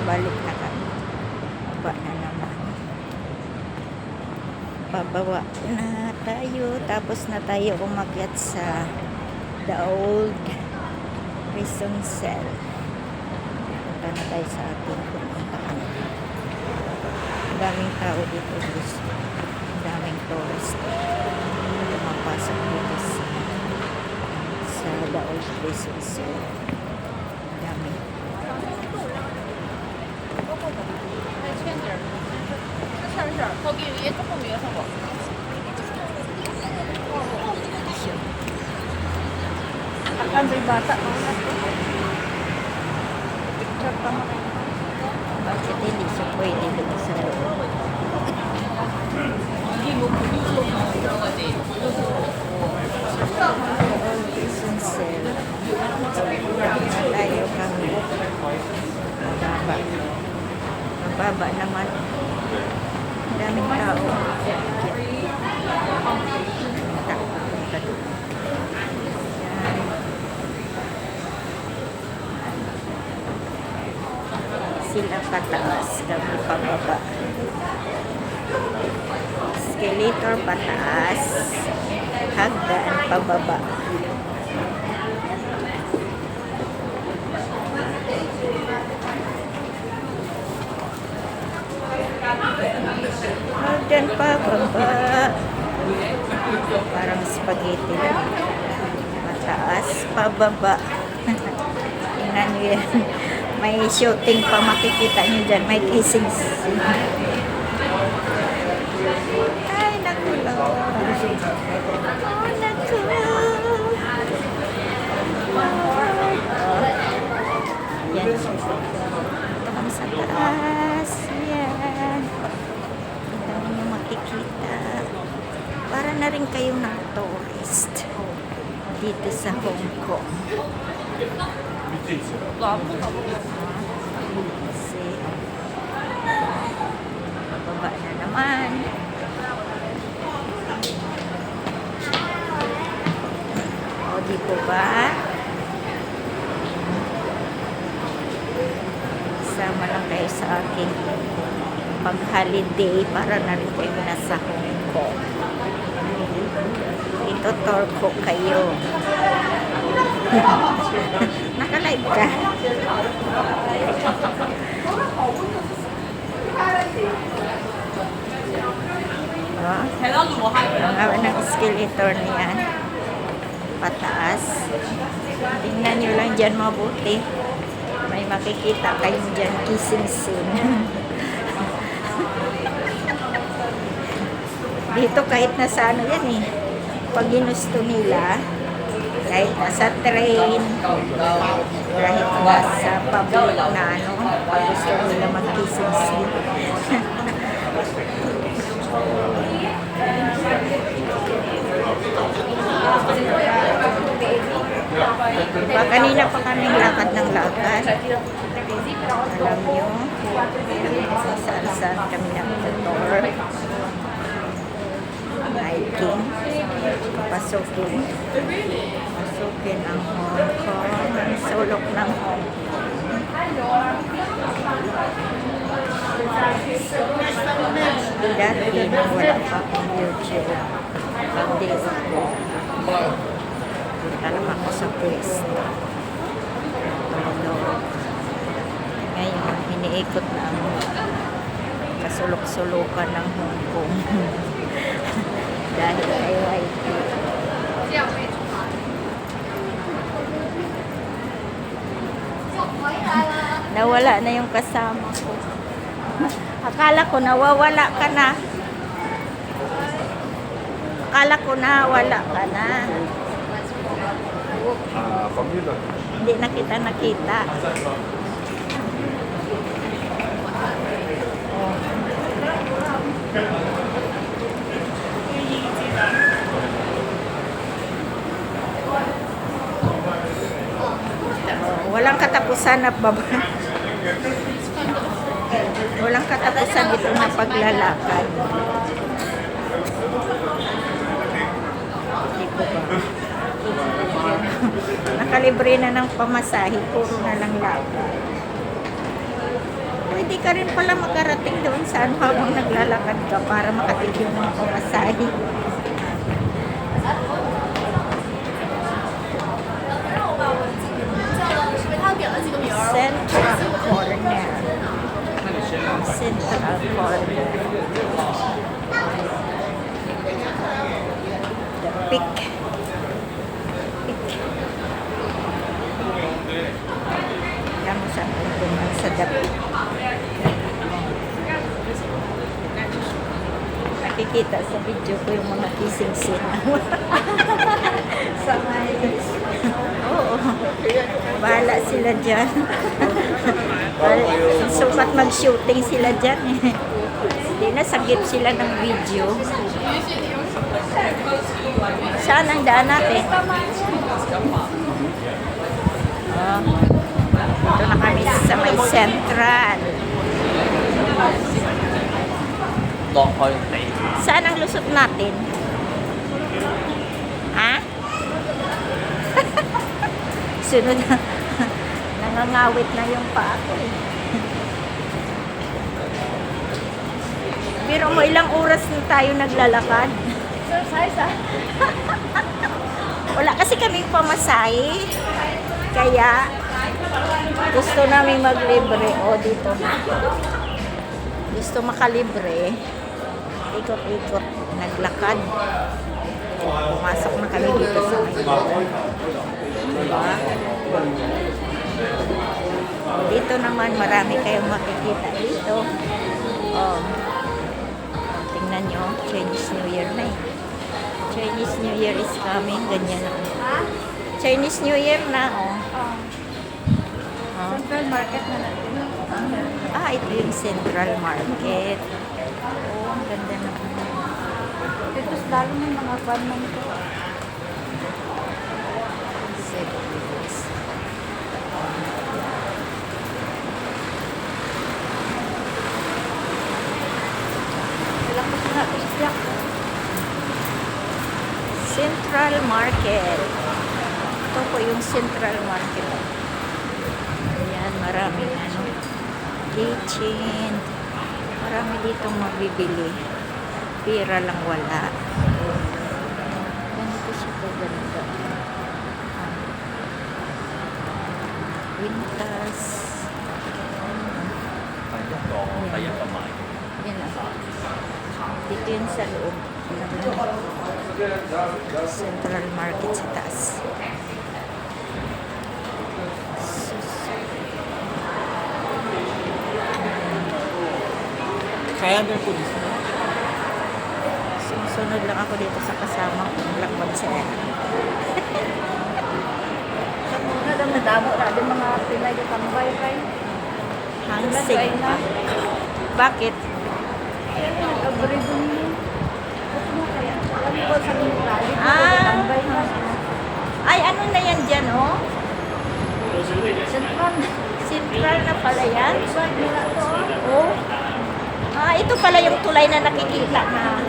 pabalik na kami. Baba na naman. Pababa na tayo. Tapos na tayo umakyat sa the old prison cell. Punta na tayo sa ating pupuntahan. Ang daming tao dito guys. Ang daming tourist. Pumapasok dito sa the old prison cell. Ang daming. 거기 위에 조금 위에서 봐. Akan may bata. Picture pa mo. Bakit hindi siya pwede dito sa loob? 이게 뭐 블루로 들어가지. Prison cell. Tayo kami. Mababa. Mababa naman. Ang daming tao. Sila pataas, kami pababa. Escalator pataas, hagdan pababa. Hagdan pababa. Parang spaghetti lang. Pataas, pababa. Tingnan nyo yan. May shooting pa makikita nyo dyan. May kissing scene. Ay, naku lang. Oh, naku. Yan. Ito kami sa taas. Yan. Ang dami nyo makikita. Para na rin kayo ng tourist. Dito sa Hong Kong. 너 앞으로 가볼래? Kasi bababa na naman. O, di po ba? Sama lang kayo sa aking pag-holiday para na rin kayo nasa Hong Kong. Ito tour ko kayo. Naka-live ka. Oh, 대나무 뭐 하는 ang haba ng escalator niyan. Pataas. Tingnan nyo lang dyan mabuti. May makikita kayo dyan kissing scene. Dito kahit nasa ano yan eh. Pag ginusto nila, kahit nasa train, kahit nasa public na ano, pag gusto nila mag-kissing scene. Diba, kanina pa kaming lakad ng lakad. Alam nyo, saan kami nag-tour. Hiking. Pasukin ang Hong Kong, sulok ng Hong Kong. Dati nang wala pa akong YouTube, pag-day ako, punta naman ako sa pwesto. Ngayon, iniikot na ang kasulok-sulukan ng Hong Kong. Dahil ay YT. Nawala na yung kasama ko. Akala ko nawawala ka na. Akala ko nawala ka na. Pamilya. Hindi na kita nakita. Walang katapusan na baba. Walang katapusan ito na paglalakad. Hindi ko ba? Nakalibre na ng pamasahe, puro na lang lakad. Pwede ka rin pala makarating doon sa ano habang naglalakad ka para makatigil ng pamasahe. Central Corner. Central Corner. The Peak. Peak. Yan mo sa tuntungan sa The Peak. Nakikita sa video ko yung mga kissing scene. Sa may... Oo. Bahala sila dyan. Sukat mag-shooting sila dyan eh. Hindi na, sagip sila ng video. Saan ang daan natin? Oh. Ito na kami sa may Central. Saan ang lusot natin? Ha? Sunod na. Nangangawit na yung paa ko eh. Pero mo ilang oras na tayo naglalakad? Exercise ah. Wala kasi kaming pamasahe. Kaya gusto namin maglibre. O dito na. Gusto makalibre. Ikot-ikot. Naglakad. Pumasok na kami dito sa Manila. Diba? Dito naman marami kayong makikita dito. Oh. Tingnan nyo, Chinese New Year na eh. Chinese New Year is coming. Ganyan na. Chinese New Year na, oh. Central Market na natin. Ah, ito yung Central Market. Oh, ang ganda naman. Dito lalo may mga banman ko. Central Market. Ito po yung Central Market. Ayan, maraming ano, kitchen. Marami ditong mabibili. Pira lang wala. Ganito siya kaganda. Wintas. Yan lang. Dito yun sa loob. Central Market sa taas. Kaya din po dito. Susunod lang ako dito sa kasama kong lakbad sa Muna daw nadamo na din mga Pinay yung tambay kay. Hangsing pa. Bakit? Nag-abridong mo. Ano kaya? Alam ko sa mga tali. Ah. Tambay na. Ay, ano na yan dyan, oh? Central. Central na pala yan. Side nila to. Oh. Ah, ito pala yung tulay na nakikita na.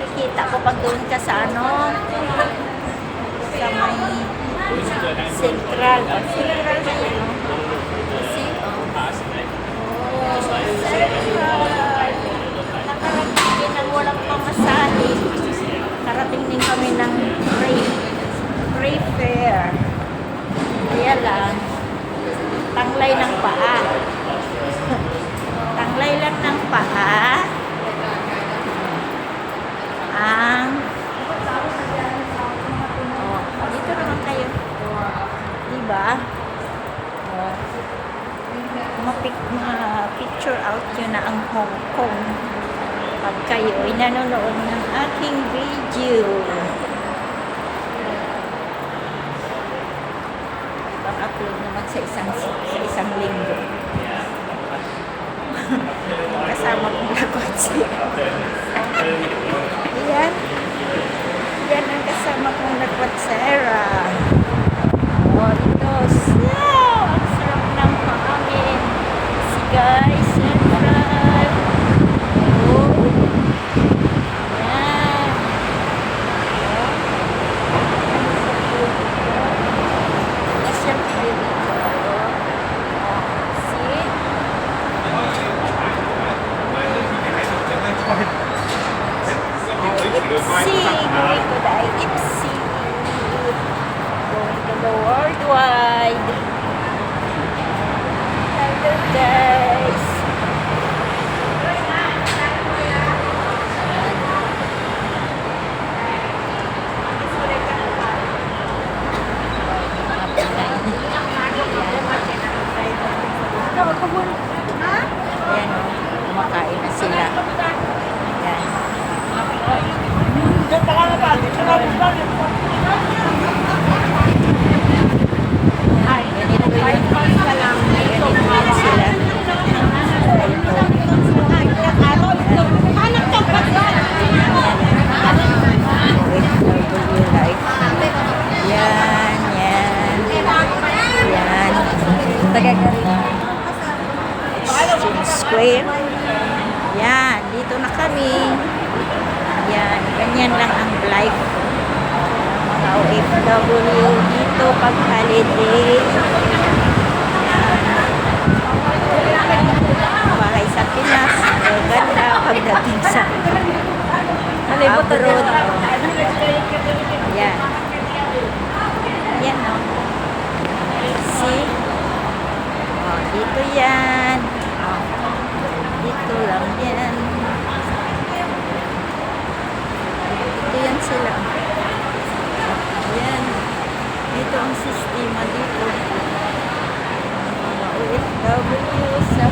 Nakikita ko pag doon ka sa ano. Sa may Central. Oh, Central na yan, oh. See? Oh, Central. Nakarating din ng walang pamasahe. Karating din kami ng free fare. Kaya lang, tanglay ng paa. Tanglay lang ng paa. Ang dito naman kayo. Diba? Ma-picture out yun na ang Hong Kong pag kayo ay nanonood ng aking video. Pang-upload naman sa isang linggo. Kasama kong lakotsi. Yan. Yan ang kasama kong lakwatsera. Oh, ito. Wow! Ang sarap ng hangin. Si guys, Central. Oh. Yan. Ayan o, kumakain na sila. Ayan. Ganito yun. Ganito yun sila. OFW life. Yan, yan. Yan. Exchange Square. Yan, dito na kami. Yan, ganyan lang ang life. Mga OFW dito pag holiday. Bahay sa Pinas, ganda pagdating sa abroad. Yan. Yan o. See? Oh, dito yan. Oh, dito lang yan. Dito yan sila. Yan. Dito ang sistema dito. Mga OFW sa